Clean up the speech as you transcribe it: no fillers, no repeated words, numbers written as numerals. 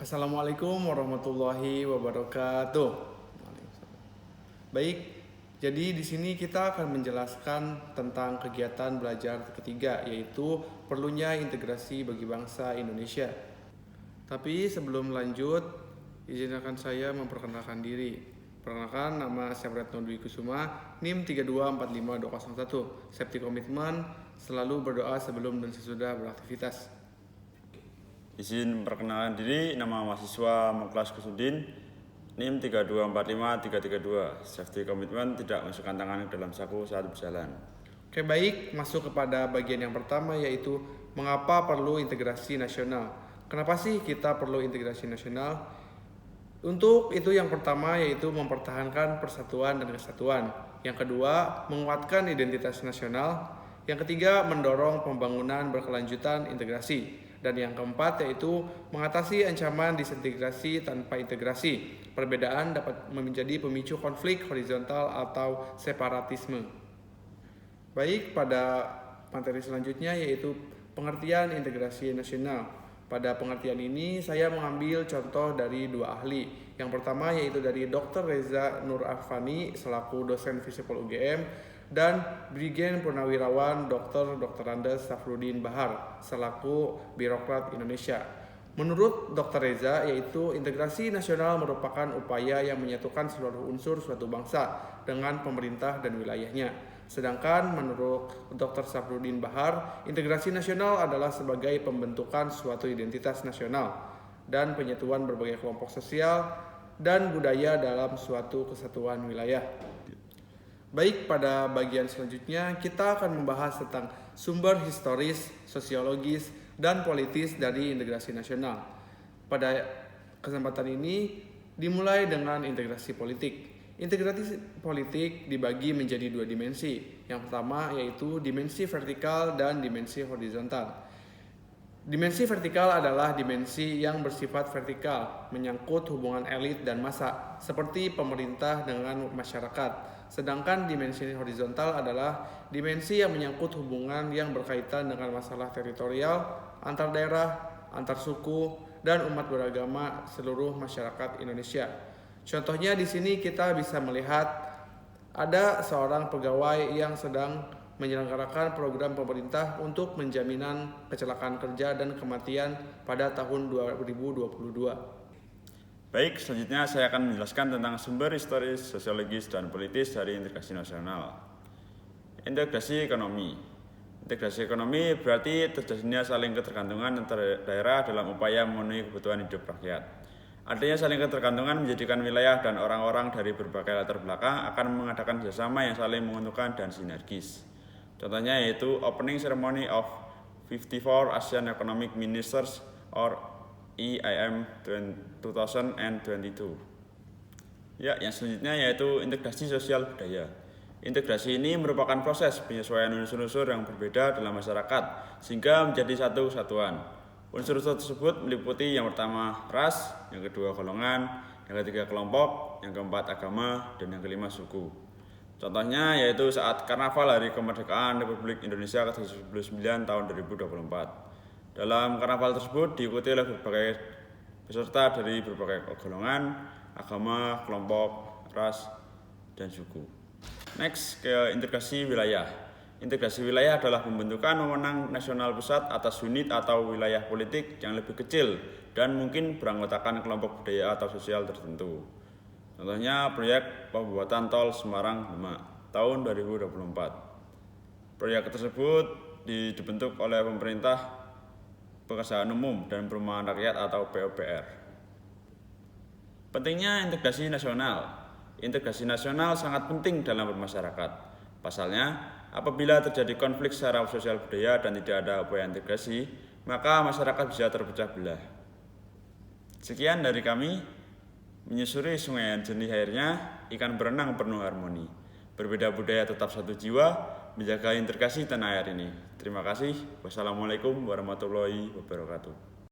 Assalamualaikum warahmatullahi wabarakatuh. Baik, jadi di sini kita akan menjelaskan tentang kegiatan belajar ketiga, yaitu perlunya integrasi bagi bangsa Indonesia. Tapi sebelum lanjut, izinkan saya memperkenalkan diri. Perkenalkan, nama saya Retno Dwi Kusuma, NIM 3245201. Safety komitmen, selalu berdoa sebelum dan sesudah beraktivitas. Izin perkenalan diri, nama mahasiswa Muklas Kusudin, NIM 3245332. Safety komitmen, tidak masukkan tangan ke dalam saku saat berjalan. Oke, baik, masuk kepada bagian yang pertama, yaitu mengapa perlu integrasi nasional. Kenapa sih kita perlu integrasi nasional? Untuk itu yang pertama yaitu mempertahankan persatuan dan kesatuan. Yang kedua, menguatkan identitas nasional. Yang ketiga, mendorong pembangunan berkelanjutan integrasi. Dan yang keempat yaitu mengatasi ancaman disintegrasi tanpa integrasi. Perbedaan dapat menjadi pemicu konflik horizontal atau separatisme. Baik, pada materi selanjutnya yaitu pengertian integrasi nasional. Pada pengertian ini saya mengambil contoh dari dua ahli. Yang pertama yaitu dari Dr. Reza Nur Arfani selaku dosen Fisipol UGM dan Brigjen Purnawirawan Dr. Andes Safrudin Bahar selaku birokrat Indonesia. Menurut Dr. Reza, yaitu integrasi nasional merupakan upaya yang menyatukan seluruh unsur suatu bangsa dengan pemerintah dan wilayahnya. Sedangkan menurut Dr. Safrudin Bahar, integrasi nasional adalah sebagai pembentukan suatu identitas nasional dan penyatuan berbagai kelompok sosial dan budaya dalam suatu kesatuan wilayah. Baik, pada bagian selanjutnya kita akan membahas tentang sumber historis, sosiologis, dan politis dari integrasi nasional. Pada kesempatan ini dimulai dengan integrasi politik. Integrasi politik dibagi menjadi dua dimensi. Yang pertama yaitu dimensi vertikal dan dimensi horizontal. Dimensi vertikal adalah dimensi yang bersifat vertikal, menyangkut hubungan elit dan massa, seperti pemerintah dengan masyarakat. Sedangkan dimensi horizontal adalah dimensi yang menyangkut hubungan yang berkaitan dengan masalah teritorial, antar daerah, antar suku, dan umat beragama seluruh masyarakat Indonesia. Contohnya di sini kita bisa melihat ada seorang pegawai yang sedang menyelenggarakan program pemerintah untuk menjaminan kecelakaan kerja dan kematian pada tahun 2022. Baik, selanjutnya saya akan menjelaskan tentang sumber historis, sosiologis, dan politis dari integrasi nasional. Integrasi ekonomi. Integrasi ekonomi berarti terjadinya saling ketergantungan antara daerah dalam upaya memenuhi kebutuhan hidup rakyat. Artinya saling ketergantungan menjadikan wilayah dan orang-orang dari berbagai latar belakang akan mengadakan kerjasama yang saling menguntungkan dan sinergis. Contohnya yaitu Opening Ceremony of 54 ASEAN Economic Ministers or EIM 2022. Ya, yang selanjutnya yaitu integrasi sosial budaya. Integrasi ini merupakan proses penyesuaian unsur-unsur yang berbeda dalam masyarakat sehingga menjadi satu kesatuan. Unsur-unsur tersebut meliputi yang pertama ras, yang kedua golongan, yang ketiga kelompok, yang keempat agama, dan yang kelima suku. Contohnya yaitu saat Karnaval Hari Kemerdekaan Republik Indonesia ke-79 tahun 2024. Dalam karnaval tersebut diikuti oleh berbagai peserta dari berbagai golongan, agama, kelompok, ras, dan suku. Next, ke integrasi wilayah. Integrasi wilayah adalah pembentukan wewenang nasional pusat atas unit atau wilayah politik yang lebih kecil dan mungkin beranggotakan kelompok budaya atau sosial tertentu. Contohnya proyek pembuatan tol Semarang-Demak tahun 2024. Proyek tersebut dibentuk oleh pemerintah Pekerjaan Umum dan Perumahan Rakyat atau PUPR. Pentingnya integrasi nasional. Integrasi nasional sangat penting dalam bermasyarakat. Pasalnya, apabila terjadi konflik secara sosial budaya dan tidak ada upaya integrasi, maka masyarakat bisa terpecah belah. Sekian dari kami. Menyusuri sungai yang jernih airnya, ikan berenang penuh harmoni. Berbeda budaya tetap satu jiwa, menjaga integrasi tanah air ini. Terima kasih. Wassalamualaikum warahmatullahi wabarakatuh.